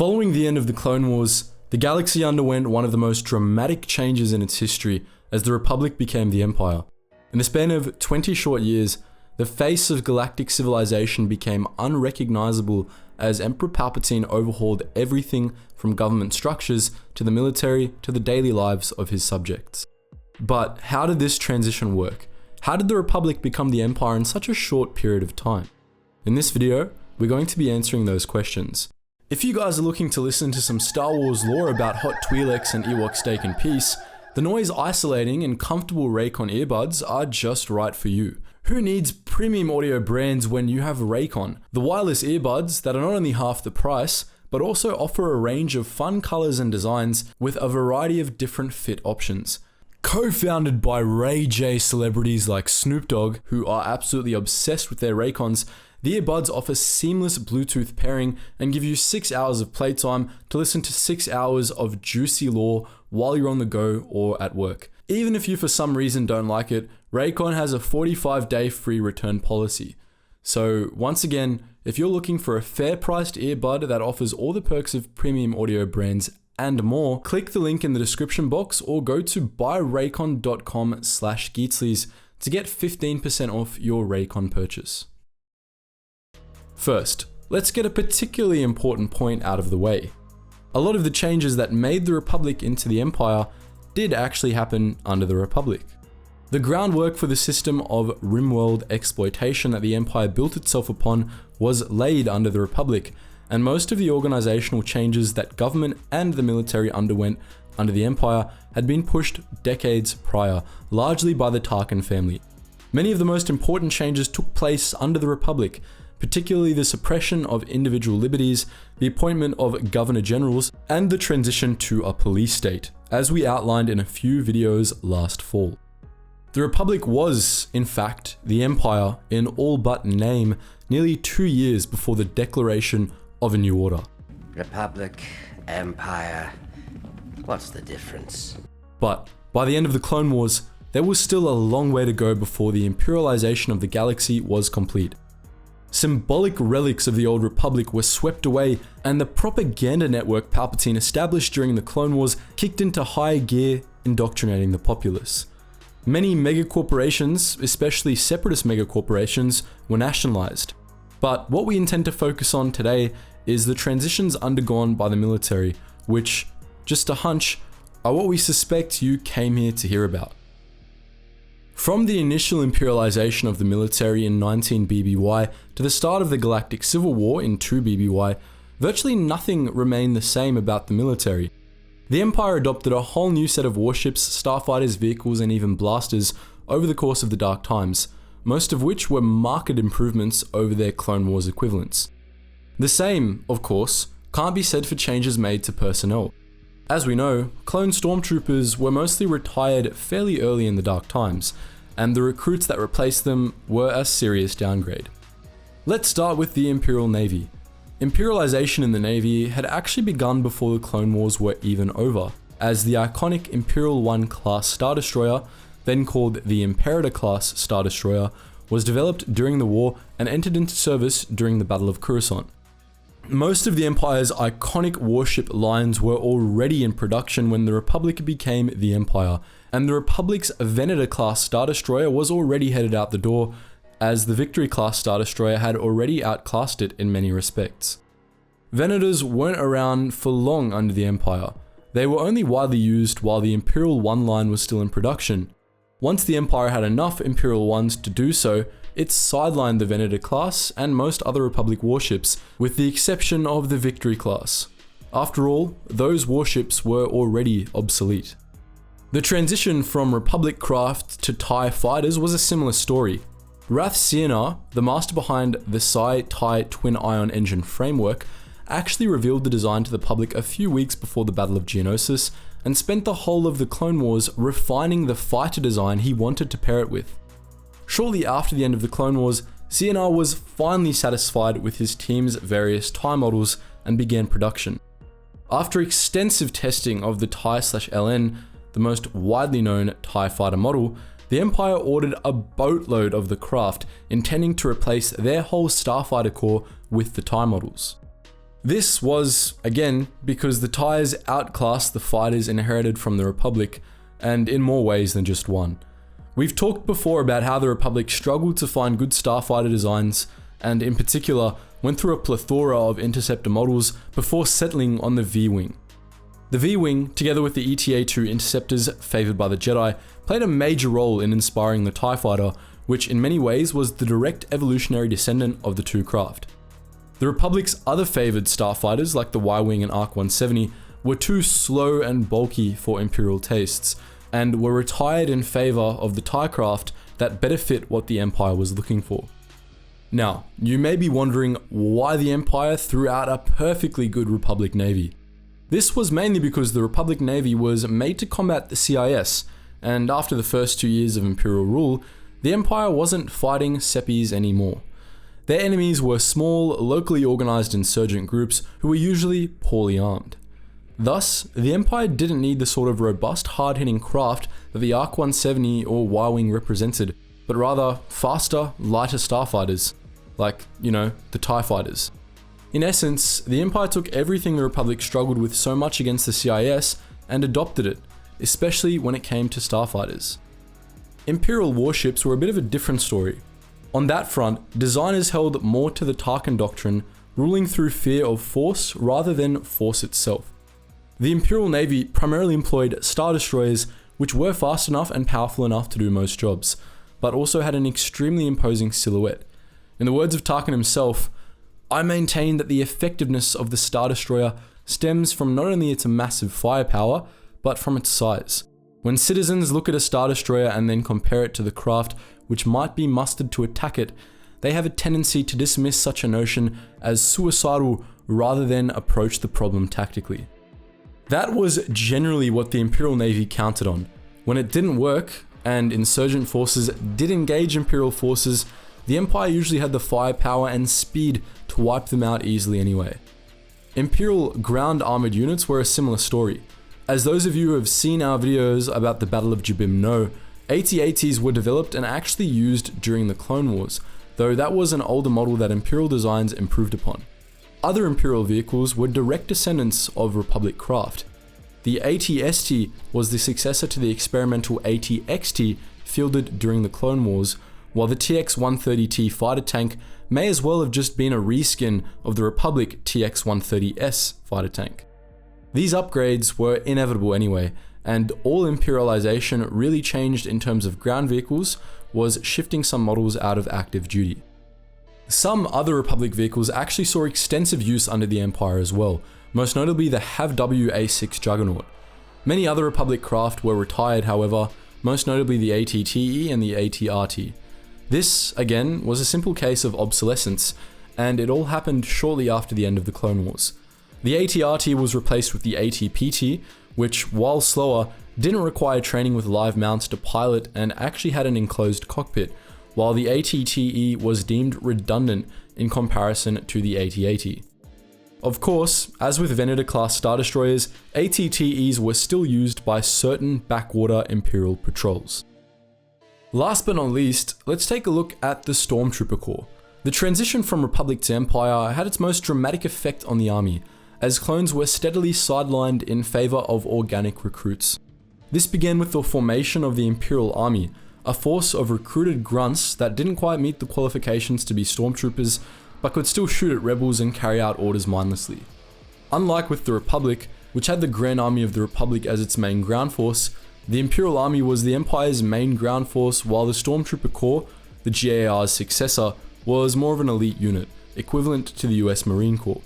Following the end of the Clone Wars, the galaxy underwent one of the most dramatic changes in its history as the Republic became the Empire. In the span of 20 short years, the face of galactic civilization became unrecognizable as Emperor Palpatine overhauled everything from government structures to the military to the daily lives of his subjects. But how did this transition work? How did the Republic become the Empire in such a short period of time? In this video, we're going to be answering those questions. If you guys are looking to listen to some Star Wars lore about hot Twi'leks and Ewok steak and peace, the noise isolating and comfortable Raycon earbuds are just right for you. Who needs premium audio brands when you have Raycon, the wireless earbuds that are not only half the price, but also offer a range of fun colors and designs with a variety of different fit options. Co-founded by Ray J celebrities like Snoop Dogg, who are absolutely obsessed with their Raycons, the earbuds offer seamless Bluetooth pairing and give you 6 hours of playtime to listen to 6 hours of juicy lore while you're on the go or at work. Even if you for some reason don't like it, Raycon has a 45-day free return policy. So once again, if you're looking for a fair priced earbud that offers all the perks of premium audio brands and more, click the link in the description box or go to buyraycon.com/Geetsly to get 15% off your Raycon purchase. First, let's get a particularly important point out of the way. A lot of the changes that made the Republic into the Empire did actually happen under the Republic. The groundwork for the system of RimWorld exploitation that the Empire built itself upon was laid under the Republic, and most of the organizational changes that government and the military underwent under the Empire had been pushed decades prior, largely by the Tarkin family. Many of the most important changes took place under the Republic, particularly the suppression of individual liberties, the appointment of governor generals, and the transition to a police state, as we outlined in a few videos last fall. The Republic was, in fact, the Empire in all but name nearly 2 years before the declaration of a new order. Republic, Empire, what's the difference? But by the end of the Clone Wars, there was still a long way to go before the imperialization of the galaxy was complete. Symbolic relics of the old Republic were swept away, and the propaganda network Palpatine established during the Clone Wars kicked into high gear, indoctrinating the populace. Many megacorporations, especially separatist megacorporations, were nationalized. But what we intend to focus on today is the transitions undergone by the military, which, just a hunch, are what we suspect you came here to hear about. From the initial imperialization of the military in 19 BBY to the start of the Galactic Civil War in 2 BBY, virtually nothing remained the same about the military. The Empire adopted a whole new set of warships, starfighters, vehicles, and even blasters over the course of the Dark Times, most of which were marked improvements over their Clone Wars equivalents. The same, of course, can't be said for changes made to personnel. As we know, clone stormtroopers were mostly retired fairly early in the Dark Times, and the recruits that replaced them were a serious downgrade. Let's start with the Imperial Navy. Imperialization in the Navy had actually begun before the Clone Wars were even over, as the iconic Imperial-class Star Destroyer, then called the Imperator-class Star Destroyer, was developed during the war and entered into service during the Battle of Coruscant. Most of the Empire's iconic warship lines were already in production when the Republic became the Empire, and the Republic's Venator-class Star Destroyer was already headed out the door, as the Victory-class Star Destroyer had already outclassed it in many respects. Venators weren't around for long under the Empire. They were only widely used while the Imperial 1 line was still in production. Once the Empire had enough Imperial 1s to do so, it sidelined the Venator-class and most other Republic warships, with the exception of the Victory-class. After all, those warships were already obsolete. The transition from Republic craft to TIE fighters was a similar story. Rath Cianar, the master behind the Psi-TIE twin-ion engine framework, actually revealed the design to the public a few weeks before the Battle of Geonosis, and spent the whole of the Clone Wars refining the fighter design he wanted to pair it with. Shortly after the end of the Clone Wars, Cianar was finally satisfied with his team's various TIE models and began production. After extensive testing of the TIE/LN, the most widely known TIE fighter model, the Empire ordered a boatload of the craft, intending to replace their whole Starfighter Corps with the TIE models. This was, again, because the TIEs outclassed the fighters inherited from the Republic, and in more ways than just one. We've talked before about how the Republic struggled to find good starfighter designs, and in particular, went through a plethora of interceptor models before settling on the V-Wing. The V-Wing, together with the ETA-2 interceptors favoured by the Jedi, played a major role in inspiring the TIE Fighter, which in many ways was the direct evolutionary descendant of the two craft. The Republic's other favoured starfighters, like the Y-Wing and ARC-170, were too slow and bulky for Imperial tastes, and were retired in favour of the TIE craft that better fit what the Empire was looking for. Now, you may be wondering why the Empire threw out a perfectly good Republic Navy. This was mainly because the Republic Navy was made to combat the CIS, and after the first 2 years of Imperial rule, the Empire wasn't fighting Seppies anymore. Their enemies were small, locally organised insurgent groups who were usually poorly armed. Thus, the Empire didn't need the sort of robust, hard-hitting craft that the ARC-170 or Y-Wing represented, but rather faster, lighter starfighters, like, the TIE fighters. In essence, the Empire took everything the Republic struggled with so much against the CIS and adopted it, especially when it came to starfighters. Imperial warships were a bit of a different story. On that front, designers held more to the Tarkin doctrine, ruling through fear of force rather than force itself. The Imperial Navy primarily employed Star Destroyers, which were fast enough and powerful enough to do most jobs, but also had an extremely imposing silhouette. In the words of Tarkin himself, "I maintain that the effectiveness of the Star Destroyer stems from not only its massive firepower, but from its size. When citizens look at a Star Destroyer and then compare it to the craft which might be mustered to attack it, they have a tendency to dismiss such a notion as suicidal rather than approach the problem tactically." That was generally what the Imperial Navy counted on. When it didn't work, and insurgent forces did engage Imperial forces, the Empire usually had the firepower and speed to wipe them out easily anyway. Imperial ground armoured units were a similar story. As those of you who have seen our videos about the Battle of Jabim know, AT-ATs were developed and actually used during the Clone Wars, though that was an older model that Imperial designs improved upon. Other Imperial vehicles were direct descendants of Republic craft. The AT-ST was the successor to the experimental AT-XT fielded during the Clone Wars, while the TX-130T fighter tank may as well have just been a reskin of the Republic TX-130S fighter tank. These upgrades were inevitable anyway, and all Imperialization really changed in terms of ground vehicles was shifting some models out of active duty. Some other Republic vehicles actually saw extensive use under the Empire as well, most notably the HAV-W A6 Juggernaut. Many other Republic craft were retired, however, most notably the AT-TE and the AT-RT. This, again, was a simple case of obsolescence, and it all happened shortly after the end of the Clone Wars. The AT-RT was replaced with the AT-PT, which, while slower, didn't require training with live mounts to pilot and actually had an enclosed cockpit, while the AT-TE was deemed redundant in comparison to the AT-AT. Of course, as with Venator-class Star Destroyers, AT-TEs were still used by certain backwater Imperial patrols. Last but not least, let's take a look at the Stormtrooper Corps. The transition from Republic to Empire had its most dramatic effect on the army, as clones were steadily sidelined in favour of organic recruits. This began with the formation of the Imperial Army, a force of recruited grunts that didn't quite meet the qualifications to be stormtroopers, but could still shoot at rebels and carry out orders mindlessly. Unlike with the Republic, which had the Grand Army of the Republic as its main ground force, the Imperial Army was the Empire's main ground force, while the Stormtrooper Corps, the GAR's successor, was more of an elite unit, equivalent to the US Marine Corps.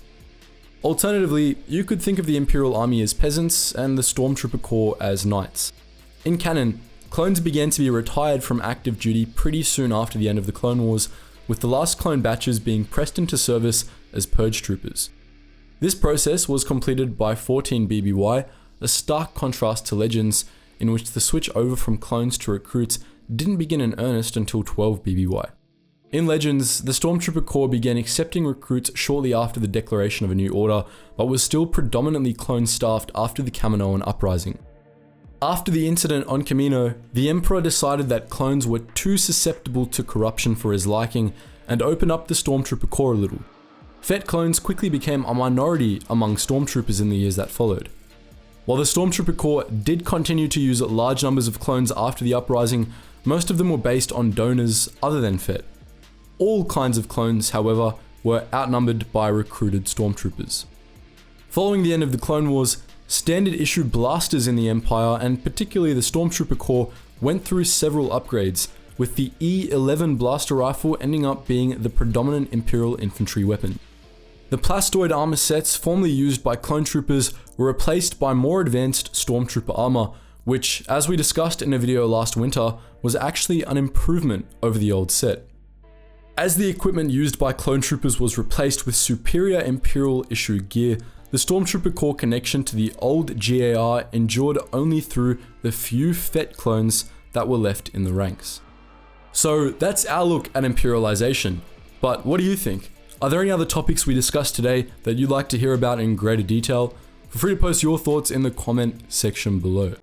Alternatively, you could think of the Imperial Army as peasants and the Stormtrooper Corps as knights. In canon, clones began to be retired from active duty pretty soon after the end of the Clone Wars, with the last clone batches being pressed into service as purge troopers. This process was completed by 14 BBY, a stark contrast to Legends, in which the switch over from clones to recruits didn't begin in earnest until 12 BBY. In Legends, the Stormtrooper Corps began accepting recruits shortly after the declaration of a new order, but was still predominantly clone-staffed after the Kaminoan Uprising. After the incident on Kamino, the Emperor decided that clones were too susceptible to corruption for his liking and opened up the Stormtrooper Corps a little. Fett clones quickly became a minority among Stormtroopers in the years that followed. While the Stormtrooper Corps did continue to use large numbers of clones after the uprising, most of them were based on donors other than Fett. All kinds of clones, however, were outnumbered by recruited Stormtroopers. Following the end of the Clone Wars, standard issue blasters in the Empire, and particularly the Stormtrooper Corps, went through several upgrades, with the E-11 blaster rifle ending up being the predominant Imperial infantry weapon. The plastoid armor sets formerly used by clone troopers were replaced by more advanced Stormtrooper armor, which, as we discussed in a video last winter, was actually an improvement over the old set. As the equipment used by clone troopers was replaced with superior Imperial issue gear, the Stormtrooper Corps connection to the old GAR endured only through the few Fett clones that were left in the ranks. So that's our look at Imperialization, but what do you think? Are there any other topics we discussed today that you'd like to hear about in greater detail? Feel free to post your thoughts in the comment section below.